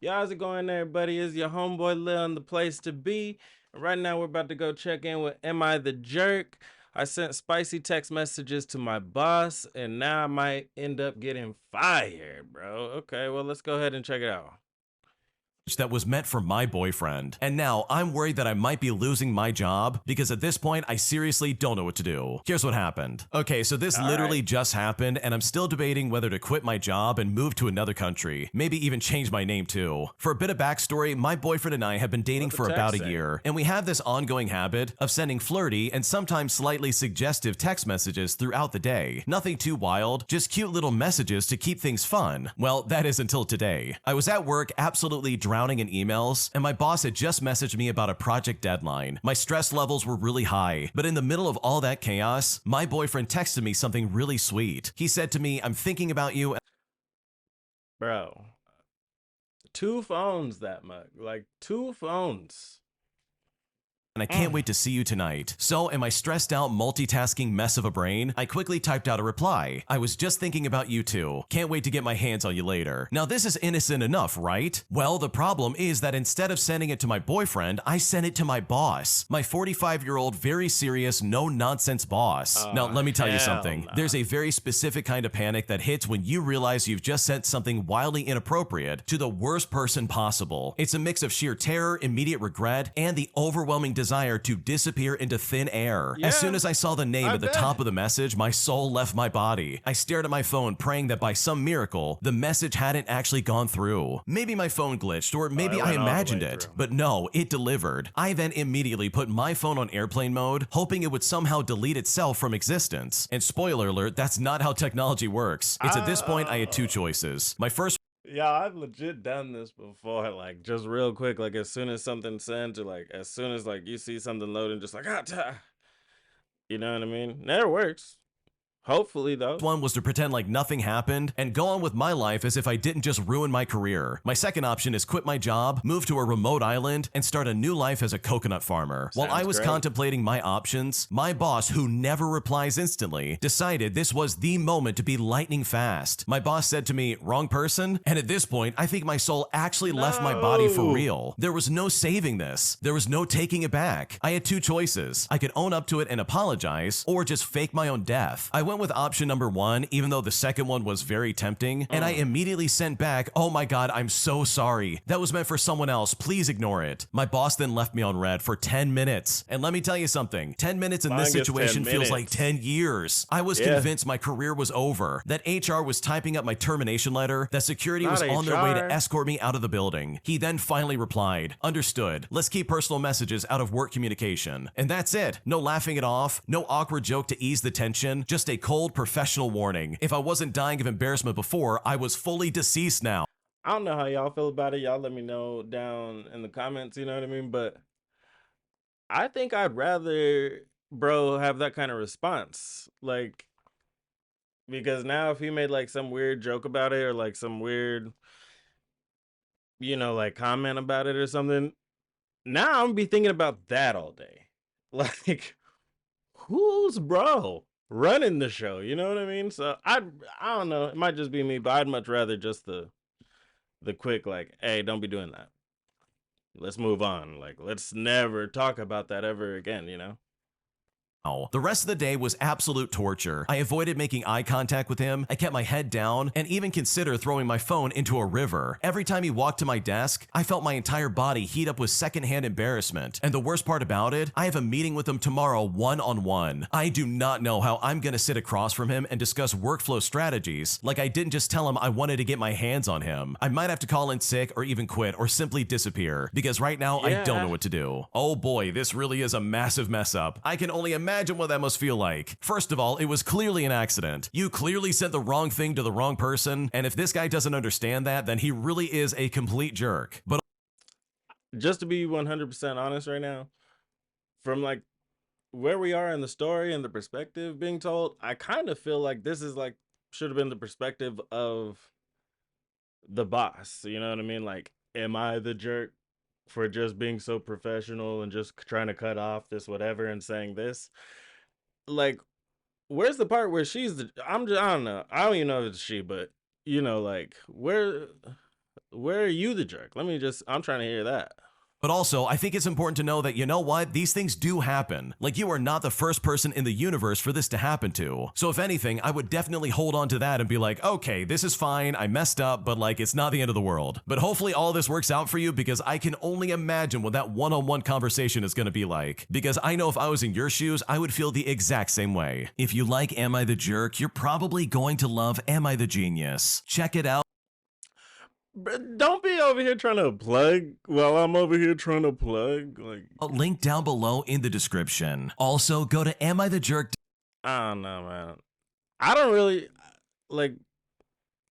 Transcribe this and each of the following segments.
Yo, how's it going there, buddy? Is your homeboy Lil in the place to be? Right now, we're about to go check in with Am I the Jerk? I sent spicy text messages to my boss, and now I might end up getting fired, bro. Okay, well, let's go ahead and check it out. That was meant for my boyfriend. And now I'm worried that I might be losing my job because at this point I seriously don't know what to do. Here's what happened. Okay, so this All literally right. just happened and I'm still debating whether to quit my job and move to another country. Maybe even change my name too. For a bit of backstory, my boyfriend and I have been dating What the for about text a say? year, and we have this ongoing habit of sending flirty and sometimes slightly suggestive text messages throughout the day. Nothing too wild, just cute little messages to keep things fun. Well, that is until today. I was at work absolutely drowning in emails, and my boss had just messaged me about a project deadline. My stress levels were really high, but in the middle of all that chaos, my boyfriend texted me something really sweet. He said to me, "I'm thinking about you." Bro, two phones that mug. Like, two phones. And I can't wait to see you tonight. So, in my stressed out multitasking mess of a brain, I quickly typed out a reply. "I was just thinking about you too. Can't wait to get my hands on you later." Now, this is innocent enough, right? Well, the problem is that instead of sending it to my boyfriend, I sent it to my boss. My 45-year-old, very serious, no-nonsense boss. Now, let me tell you Hell something. nah. There's a very specific kind of panic that hits when you realize you've just sent something wildly inappropriate to the worst person possible. It's a mix of sheer terror, immediate regret, and the overwhelming desire to disappear into thin air. As soon Yeah, as I saw the name I at the bet. top of the message, my soul left my body. I stared at my phone, praying that by some miracle, the message hadn't actually gone through. Maybe my phone glitched, or maybe it I went all the imagined way it. through. But no, it delivered. I then immediately put my phone on airplane mode, hoping it would somehow delete itself from existence. And spoiler alert, that's not how technology works. It's at this point I had two choices. My first Yeah, I've legit done this before, like just real quick, like as soon as something sent or like as soon as like you see something loading, just like you know what I mean? Never works. Hopefully though. one was to pretend like nothing happened and go on with my life as if I didn't just ruin my career. My second option is quit my job, move to a remote island, and start a new life as a coconut farmer. While I Sounds was great. contemplating my options, my boss, who never replies instantly, decided this was the moment to be lightning fast. My boss said to me, "Wrong person?" And at this point, I think my soul actually left my body for No. real. There was no saving this. There was no taking it back. I had two choices. I could own up to it and apologize, or just fake my own death. I went with option number one, even though the second one was very tempting, and I immediately sent back, "Oh my god, I'm so sorry. That was meant for someone else. Please ignore it." My boss then left me on red for 10 minutes. And let me tell you something, 10 minutes in this Longest 10 situation feels like minutes. 10 years. I was Yeah. convinced my career was over, that HR was typing up my termination letter, that security was Not on their way to HR. escort me out of the building. He then finally replied, "Understood. Let's keep personal messages out of work communication." And that's it. No laughing it off, no awkward joke to ease the tension, just a cold professional warning. If I wasn't dying of embarrassment before, I was fully deceased now. I don't know how y'all feel about it. Y'all let me know down in the comments, you know what I mean? But I think I'd rather bro have that kind of response. Like because now if he made like some weird joke about it or like some weird, like comment about it or something, now I'm gonna be thinking about that all day. Like, who's bro running the show? You know what I mean? So I don't know. It might just be me, but I'd much rather just the quick like, hey, don't be doing that. Let's move on. Like, let's never talk about that ever again. You know? The rest of the day was absolute torture. I avoided making eye contact with him, I kept my head down, and even considered throwing my phone into a river. Every time he walked to my desk, I felt my entire body heat up with secondhand embarrassment. And the worst part about it, I have a meeting with him tomorrow one-on-one. I do not know how I'm gonna sit across from him and discuss workflow strategies like I didn't just tell him I wanted to get my hands on him. I might have to call in sick or even quit or simply disappear because right now I don't Yeah. know what to do. Oh boy, this really is a massive mess up. I can only imagine what that must feel like. First of all, it was clearly an accident. You clearly sent the wrong thing to the wrong person, and if this guy doesn't understand that, then he really is a complete jerk. But Just to be 100% honest right now, from like where we are in the story and the perspective being told, I kind of feel like this is like should have been the perspective of the boss. You know what I mean? Like, am I the jerk for just being so professional and just trying to cut off this whatever and saying this? Like, where's the part where she's the? I don't know. I don't even know if it's she, but like where? Where are you the jerk? I'm trying to hear that. But also, I think it's important to know that, you know what? These things do happen. Like, you are not the first person in the universe for this to happen to. So if anything, I would definitely hold on to that and be like, okay, this is fine. I messed up, but like, it's not the end of the world. But hopefully all this works out for you, because I can only imagine what that one-on-one conversation is going to be like. Because I know if I was in your shoes, I would feel the exact same way. If you like Am I the Jerk, you're probably going to love Am I the Genius. Check it out. But don't be over here trying to plug while I'm over here trying to plug. Like, Link down below in the description. Also, go to amithejerk.com I don't know, man. I don't really like.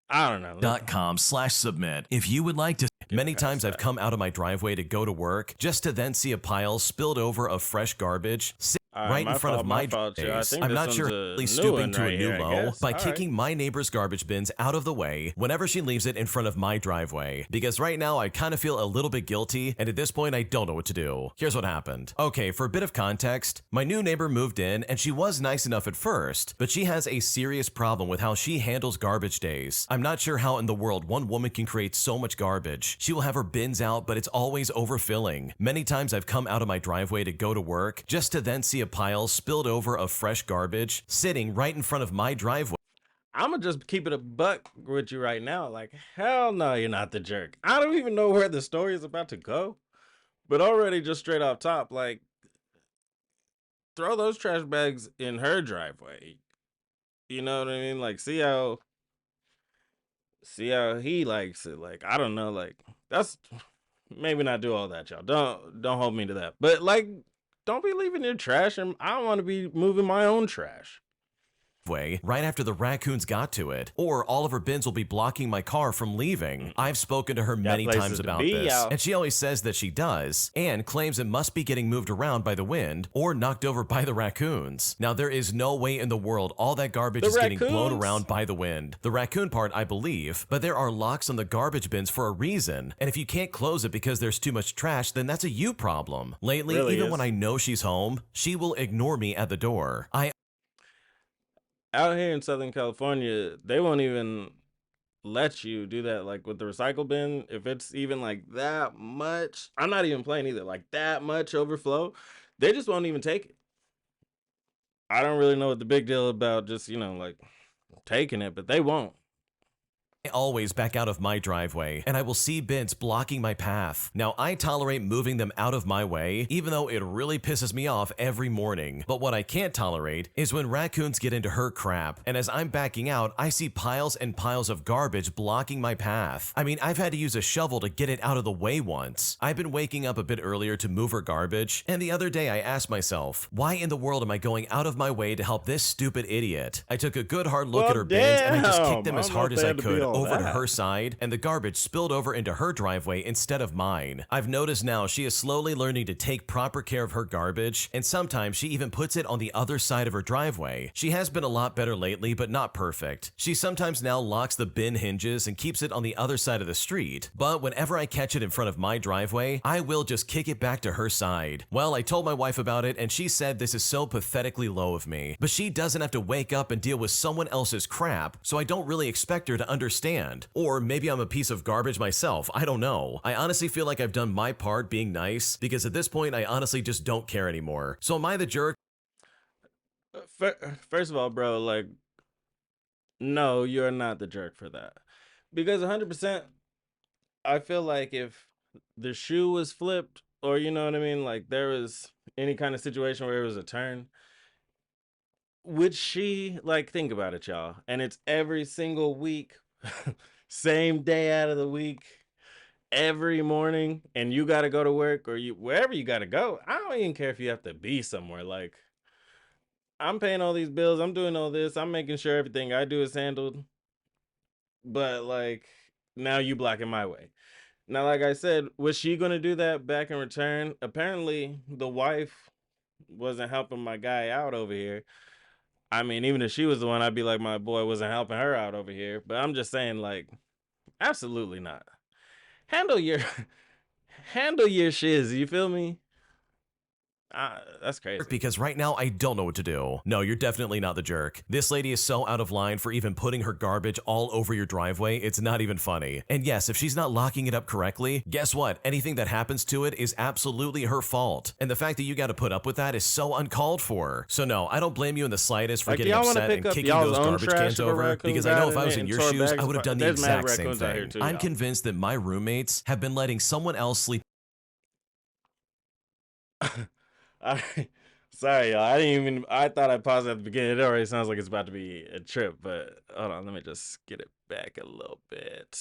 I don't know. .com/submit if you would like to. Many times I've come out of my driveway to go to work just to then see a pile spilled over of fresh garbage right in front of my face. I'm not sure how stooping to a new low by kicking my neighbor's garbage bins out of the way whenever she leaves it in front of my driveway. Because right now I kind of feel a little bit guilty, and at this point I don't know what to do. Here's what happened. Okay, for a bit of context, my new neighbor moved in and she was nice enough at first, but she has a serious problem with how she handles garbage days. I'm not sure how in the world one woman can create so much garbage. She will have her bins out, but it's always overfilling. Many times I've come out of my driveway to go to work just to then see a pile spilled over of fresh garbage sitting right in front of my driveway. I'm gonna just keep it a buck with you right now. Like, hell no, you're not the jerk. I don't even know where the story is about to go, but already just straight off top, like, throw those trash bags in her driveway. You know what I mean? Like, see how he likes it. Like, I don't know. Like, that's maybe not do all that, y'all. Don't hold me to that. But like, don't be leaving your trash, and I don't want to be moving my own trash Right after the raccoons got to it, or all of her bins will be blocking my car from leaving. I've spoken to her many times about this, and she always says that she does, and claims it must be getting moved around by the wind or knocked over by the raccoons. Now, there is no way in the world all that garbage is getting blown around by the wind. The raccoon part, I believe, but there are locks on the garbage bins for a reason, and if you can't close it because there's too much trash, then that's a you problem. Lately, even when I know she's home, she will ignore me at the door. Out here in Southern California, they won't even let you do that. Like with the recycle bin, if it's even like that much, I'm not even playing either, like that much overflow, they just won't even take it. I don't really know what the big deal about just, like taking it, but they won't. Always back out of my driveway, and I will see bins blocking my path. Now, I tolerate moving them out of my way, even though it really pisses me off every morning. But what I can't tolerate is when raccoons get into her crap, and as I'm backing out, I see piles and piles of garbage blocking my path. I mean, I've had to use a shovel to get it out of the way once. I've been waking up a bit earlier to move her garbage, and the other day I asked myself, why in the world am I going out of my way to help this stupid idiot? I took a good hard look at her bins, and I just kicked them as hard as I could over to her side, and the garbage spilled over into her driveway instead of mine. I've noticed now she is slowly learning to take proper care of her garbage, and sometimes she even puts it on the other side of her driveway. She has been a lot better lately, but not perfect. She sometimes now locks the bin hinges and keeps it on the other side of the street, but whenever I catch it in front of my driveway, I will just kick it back to her side. Well, I told my wife about it, and she said this is so pathetically low of me, but she doesn't have to wake up and deal with someone else's crap, so I don't really expect her to understand. Or maybe I'm a piece of garbage myself, I don't know. I honestly feel like I've done my part being nice, because at this point I honestly just don't care anymore. So am I the jerk? First of all, bro, like, no, you're not the jerk for that. Because 100%, I feel like if the shoe was flipped, or you know what I mean, like there was any kind of situation where it was a turn, would she, like, think about it, y'all, and it's every single week, same day out of the week, every morning, and you got to go to work or you wherever you got to go. I don't even care if you have to be somewhere. Like, I'm paying all these bills, I'm doing all this, I'm making sure everything I do is handled, but like now you blocking my way. Now, like I said, was she gonna do that back in return? Apparently, the wife wasn't helping my guy out over here. I mean, even if she was the one, I'd be like, my boy wasn't helping her out over here. But I'm just saying, like, absolutely not. Handle your handle your shiz. You feel me? That's crazy. because right now I don't know what to do. No, you're definitely not the jerk. This lady is so out of line for even putting her garbage all over your driveway, it's not even funny. And yes, if she's not locking it up correctly, guess what? Anything that happens to it is absolutely her fault. And the fact that you gotta put up with that is so uncalled for. So no, I don't blame you in the slightest for Like, do getting y'all want to upset pick and up kicking y'all's those own garbage trash cans if a over, raccoon because I got know it if I was and in your tore shoes, bags I would have done the There's mad exact same raccoons out here thing. too, I'm y'all. convinced that my roommates have been letting someone else sleep. Sorry, y'all. I didn't even. I thought I paused at the beginning. It already sounds like it's about to be a trip, but hold on. Let me just get it back a little bit.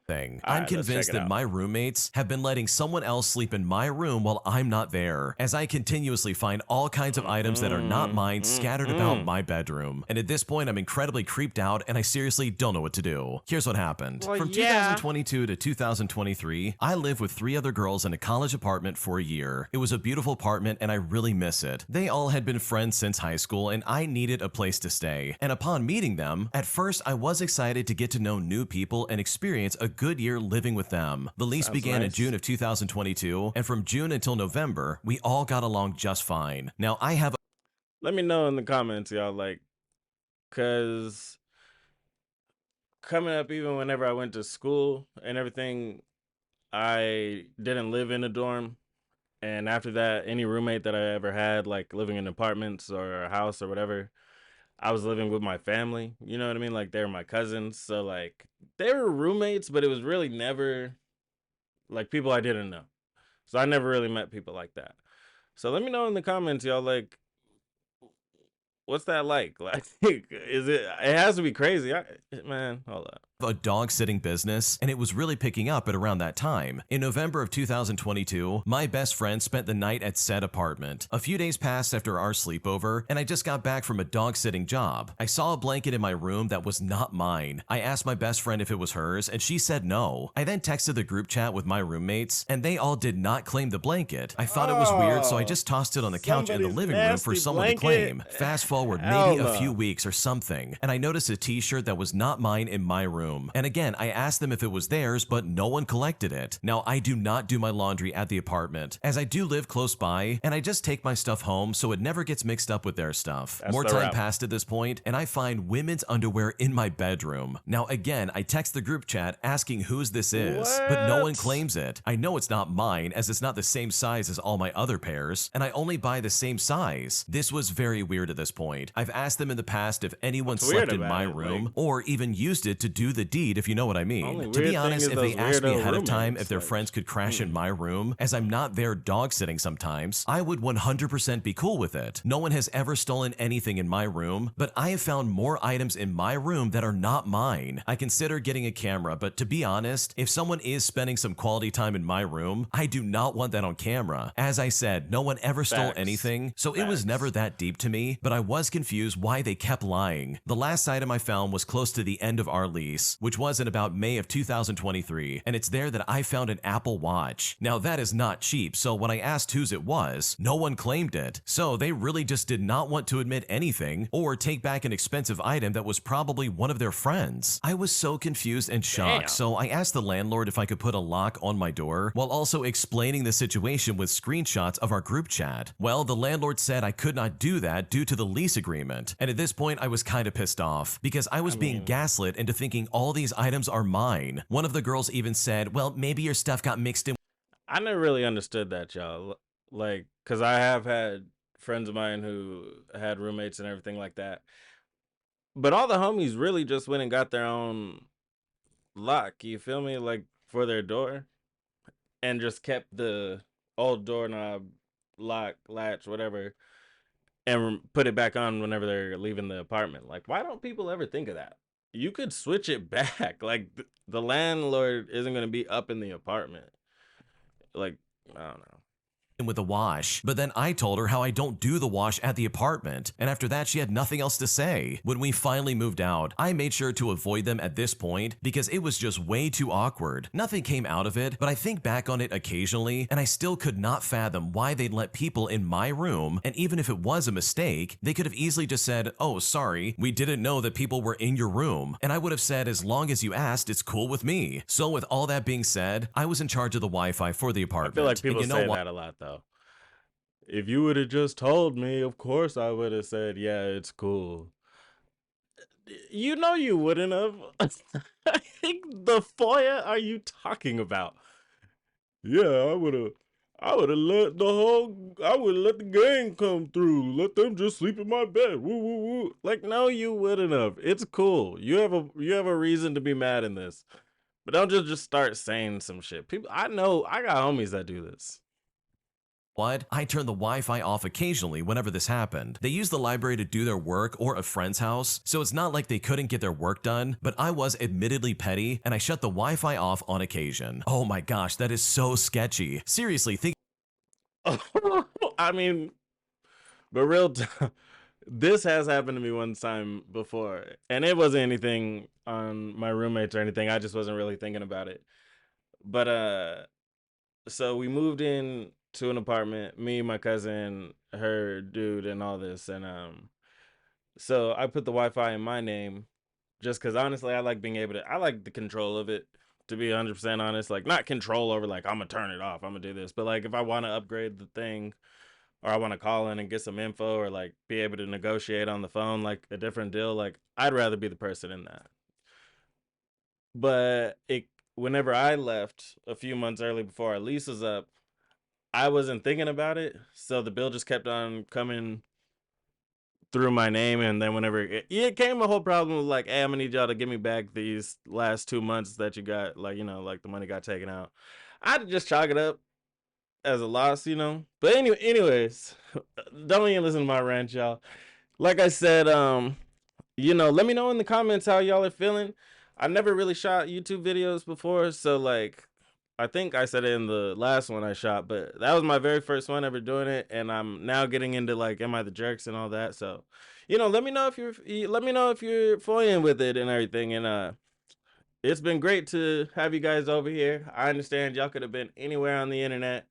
Thing. All I'm right, let's check convinced it that out. my roommates have been letting someone else sleep in my room while I'm not there, as I continuously find all kinds of items that are not mine scattered about my bedroom. And at this point, I'm incredibly creeped out and I seriously don't know what to do. Here's what happened. Well, From yeah. 2022 to 2023, I lived with 3 other girls in a college apartment for a year. It was a beautiful apartment and I really miss it. They all had been friends since high school and I needed a place to stay. And upon meeting them, at first I was excited to get to know new people and experience a good year living with them. The lease Sounds began in nice. June of 2022, and from June until November, we all got along just fine. Now, I have Let me know in the comments, y'all. Like, cause coming up, even whenever I went to school and everything, I didn't live in a dorm. And after that, any roommate that I ever had, like living in apartments or a house or whatever, I was living with my family. You know what I mean? Like, they were my cousins. So, like, they were roommates, but it was really never like people I didn't know. So I never really met people like that. So let me know in the comments, y'all. Like, what's that like? Like, is it? It has to be crazy, man. Hold up. a dog sitting business, and it was really picking up at around that time. In November of 2022, my best friend spent the night at said apartment. A few days passed after our sleepover, and I just got back from a dog sitting job. I saw a blanket in my room that was not mine. I asked my best friend if it was hers, and she said no. I then texted the group chat with my roommates, and they all did not claim the blanket. I thought it was weird, so I just tossed it on the couch in the Somebody's living room for nasty someone to blanket. claim. Fast forward Hell maybe a no. few weeks or something, and I noticed a t-shirt that was not mine in my room. And again, I asked them if it was theirs, but no one collected it. Now, I do not do my laundry at the apartment, as I do live close by, and I just take my stuff home so it never gets mixed up with their stuff. That's More the time route. passed at this point, and I find women's underwear in my bedroom. Now, again, I text the group chat asking whose this is, but no one What? claims it. I know it's not mine, as it's not the same size as all my other pairs, and I only buy the same size. This was very weird at this point. I've asked them in the past if anyone What's weird slept in about my it? room, Like, or even used it to do the deed, if you know what I only mean. To weird be thing honest, is if they those asked me weirdo ahead of time if roommates. their Like, friends could crash in my room, as I'm not there dog sitting sometimes, I would 100% be cool with it. No one has ever stolen anything in my room, but I have found more items in my room that are not mine. I consider getting a camera, but to be honest, if someone is spending some quality time in my room, I do not want that on camera. As I said, no one ever stole Facts. anything, so it was Facts. never that deep to me, but I was confused why they kept lying. The last item I found was close to the end of our lease, which was in about May of 2023, and it's there that I found an Apple Watch. Now that is not cheap, so when I asked whose it was, no one claimed it. So they really just did not want to admit anything or take back an expensive item that was probably one of their friends. I was so confused and shocked, Damn. so I asked the landlord if I could put a lock on my door while also explaining the situation with screenshots of our group chat. Well, the landlord said I could not do that due to the lease agreement, and at this point I was kind of pissed off because I was being gaslit into thinking all these items are mine. One of the girls even said, well, maybe your stuff got mixed in I never really understood that, y'all. Like, cause I have had friends of mine who had roommates and everything like that. But all the homies really just went and got their own lock. You feel me? Like, for their door, and just kept the old doorknob, lock, latch, whatever, and put it back on whenever they're leaving the apartment. Like, why don't people ever think of that? You could switch it back. Like, the landlord isn't gonna be up in the apartment. Like, I don't know. with a wash, but then I told her how I don't do the wash at the apartment, and after that she had nothing else to say. When we finally moved out, I made sure to avoid them at this point because it was just way too awkward. Nothing came out of it, but I think back on it occasionally, and I still could not fathom why they'd let people in my room, and even if it was a mistake, they could have easily just said, oh, sorry, we didn't know that people were in your room, and I would have said, as long as you asked, it's cool with me. So with all that being said, I was in charge of the Wi-Fi for the I apartment. feel like and people you know say what? that a lot, though. If you would have just told me, of course I would have said, yeah, it's cool. You know you wouldn't have. The FOIA are you talking about? Yeah, I would have let I would let the gang come through. Let them just sleep in my bed. Woo woo woo. Like, no, you wouldn't have. It's cool. You have a reason to be mad in this. But don't just start saying some shit. People I know I got homies that do this. What? I turned the Wi-Fi off occasionally whenever this happened. They used the library to do their work or a friend's house, so it's not like they couldn't get their work done, but I was admittedly petty and I shut the Wi-Fi off on occasion. Oh my gosh, that is so sketchy. Seriously, think I mean, but this has happened to me one time before, and it wasn't anything on my roommates or anything. I just wasn't really thinking about it. But so we moved in to an apartment, me, my cousin, her dude, and all this, and so I put the Wi-Fi in my name just because honestly, I like the control of it. To be 100% honest, like not control over like I'm gonna turn it off, I'm gonna do this, but like if I want to upgrade the thing or I want to call in and get some info or like be able to negotiate on the phone like a different deal, like I'd rather be the person in that. But it whenever I left a few months early before our lease was up, I wasn't thinking about it, so the bill just kept on coming through my name, and then whenever it came a whole problem with like, hey, I'm gonna need y'all to give me back these last 2 months that you got, like like the money got taken out. I had to just chalk it up as a loss. But anyways, don't even listen to my rant, y'all. Like I said, let me know in the comments how y'all are feeling. I never really shot YouTube videos before, so like I think I said it in the last one I shot, but that was my very first one ever doing it, and I'm now getting into like Am I the Jerks and all that. So, let me know if you're following with it and everything. And it's been great to have you guys over here. I understand y'all could have been anywhere on the internet,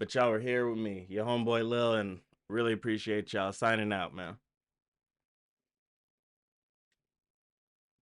but y'all were here with me, your homeboy Lil, and really appreciate y'all signing out, man.